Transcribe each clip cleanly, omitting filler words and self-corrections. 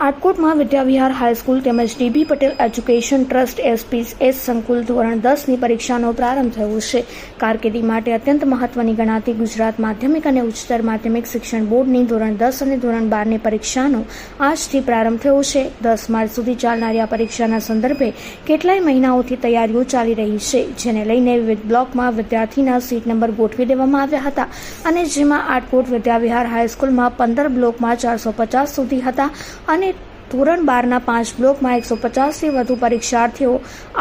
આટકોટમાં Vidya Vihar high school તેમજ dB Patel education trust SPS સંકુલ ધોરણ 10ની પરીક્ષાનો પ્રારંભ થયો છે. કારકિર્દી માટે અત્યંત મહત્વની ગણાતી ગુજરાત માધ્યમિક અને ઉચ્ચતર માધ્યમિક શિક્ષણ બોર્ડની ધોરણ 10 અને ધોરણ 12ની પરીક્ષાનો આજથી પ્રારંભ થયો છે. 10 માર્ચ સુધી ચાલનારી આ પરીક્ષાના સંદર્ભે કેટલાય મહિનાઓથી તૈયારીઓ ચાલી રહી છે, જેને લઈને વિવિધ બ્લોકમાં વિદ્યાર્થીના સીટ નંબર ગોઠવી દેવામાં આવ્યા હતા અને જેમાં આટકોટ વિદ્યાવિહાર હાઈસ્કૂલમાં 15 બ્લોકમાં 450 સુધી હતા અને ધોરણ 12ના 5 બ્લોકમાં 150થી વધુ પરીક્ષાર્થીઓ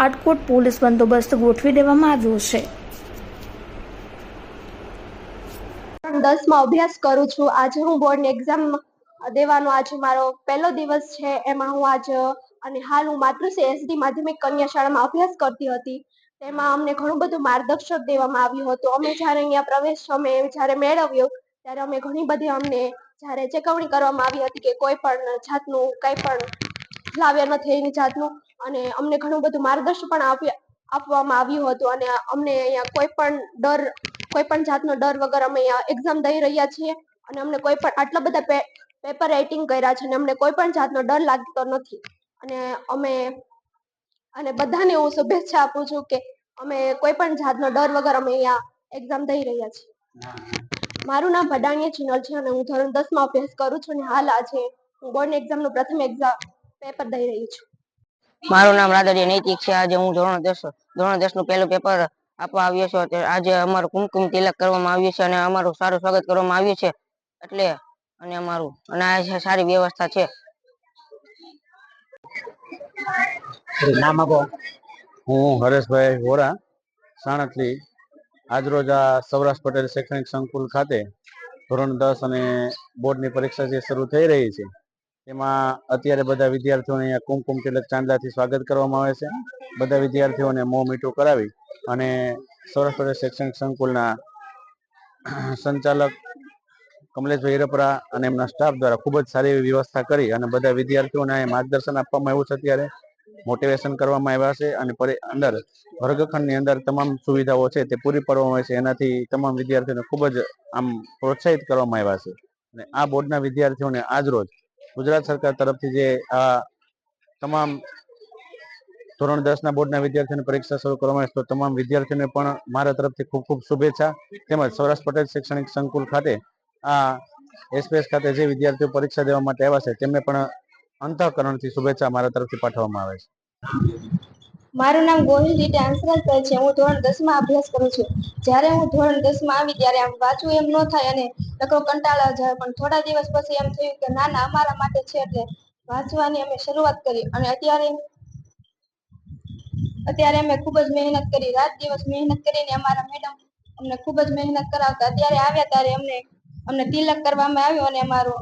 આટકોટ પોલીસ બંદોબસ્ત ગોઠવી દેવામાં આવ્યો છે. 10માં અભ્યાસ કરું છું. આજે હું બોર્ડની એક્ઝામ દેવાનો આજે મારો પહેલો દિવસ છે. એમાં હું અને હાલ હું માતૃશ્રી એસડી માધ્યમિક કન્યા શાળામાં અભ્યાસ કરતી હતી. તેમાં અમને ઘણું બધું માર્ગદર્શન દેવામાં આવ્યું હતું. અમે જ્યારે અહીંયા પ્રવેશ જ્યારે મેળવ્યો ત્યારે અમે ઘણી બધી અમને જ્યારે ચેકવણી કરવામાં આવી હતી કે કોઈ પણ જાતનું કંઈ પણ લાવ્યા નથી એની જાતનું, અને અમને ઘણું બધું માર્ગદર્શન પણ આપવામાં આવ્યું હતું અને અમને અહીંયા કોઈ પણ જાતનો ડર વગર અમે અહીંયા એક્ઝામ દઈ રહ્યા છીએ અને અમને કોઈ પણ આટલા બધા પેપર રાઇટિંગ કર્યા છે અને અમને કોઈ પણ જાતનો ડર લાગતો નથી અને બધાને હું શુભેચ્છા આપું છું કે અમે કોઈ પણ જાતનો ડર વગર અમે અહીંયા એક્ઝામ દઈ રહ્યા છીએ. મારું નામ ભડાણીયા ચિનલ છે અને હું ધોરણ 10માં અભ્યાસ કરું છું અને હાલ આજે હું બોર્ડની એક્ઝામનું પ્રથમ પેપર દઈ રહી છું. મારું નામ રાદડિયા નૈતિક છે. આજે હું ધોરણ 10 નું પહેલું પેપર આપવા આવ્યો છું. આજે અમારું કુમકુમ તિલક કરવામાં આવ્યું છે અને અમારું સારું સ્વાગત કરવામાં આવ્યું છે. આજે સારી વ્યવસ્થા છે. નામ આપો. હું હરેશભાઈ વોરા સાણતલી. આજરોજ આ સૌરાષ્ટ્ર પટેલ શૈક્ષણિક સંકુલ ખાતે ધોરણ 10 અને બોર્ડની પરીક્ષા જે શરૂ થઈ રહી છે એમાં અત્યારે બધા વિદ્યાર્થીઓને અહીંયા કુમકુમ તિલક ચાંદલાથી સ્વાગત કરવામાં આવે છે. બધા વિદ્યાર્થીઓને મોં મીઠું કરાવી અને સૌરાષ્ટ્ર પટેલ શૈક્ષણિક સંકુલના સંચાલક કમલેશભાઈ હિરપરા અને એમના સ્ટાફ દ્વારા ખૂબ જ સારી એવી વ્યવસ્થા કરી અને બધા વિદ્યાર્થીઓને માર્ગદર્શન આપવામાં આવ્યું છે. અત્યારે મોટિવેશન કરવામાં આવ્યા છે અને અંદર વર્ગખંડની અંદર તમામ સુવિધાઓ છે તે પૂરી પાડવામાં આવે છે. એનાથી તમામ વિદ્યાર્થીઓને ખૂબ જ પ્રોત્સાહિત કરવામાં આવ્યા છે અને આ બોર્ડના વિદ્યાર્થીઓને આજરોજ ગુજરાત સરકાર તરફથી જે આ તમામ ધોરણ 10ના બોર્ડના વિદ્યાર્થીઓની પરીક્ષા શરૂ કરવામાં આવે તો તમામ વિદ્યાર્થીઓને પણ મારા તરફથી ખૂબ ખૂબ શુભેચ્છા. તેમજ સૌરાષ્ટ્ર પટેલ શૈક્ષણિક સંકુલ ખાતે આ એસપીએસ ખાતે જે વિદ્યાર્થીઓ પરીક્ષા દેવા માટે આવ્યા છે તેમને પણ અંતઃકરણથી શુભેચ્છા મારા તરફથી પાઠવવામાં આવે છે. મારું નામ ગોહિલ રીટા હંસરાજ છે. હું ધોરણ 10માં અભ્યાસ કરું છું. જ્યારે હું ધોરણ 10માં આવી ત્યારે આમ વાંચવું એમ ન થાય અને લખો કંટાળા જાય, પણ થોડા દિવસ પછી એમ થયું કે ના અમારા માટે છે, એટલે વાંચવાની અમે શરૂઆત કરી અને અત્યારે અમે ખૂબ જ મહેનત કરી, રાત દિવસ મહેનત કરીને અમારા મેડમ અમને ખૂબ જ મહેનત કરાવતા. અત્યારે આવ્યા ત્યારે અમને તિલક કરવામાં આવ્યો અને અમારો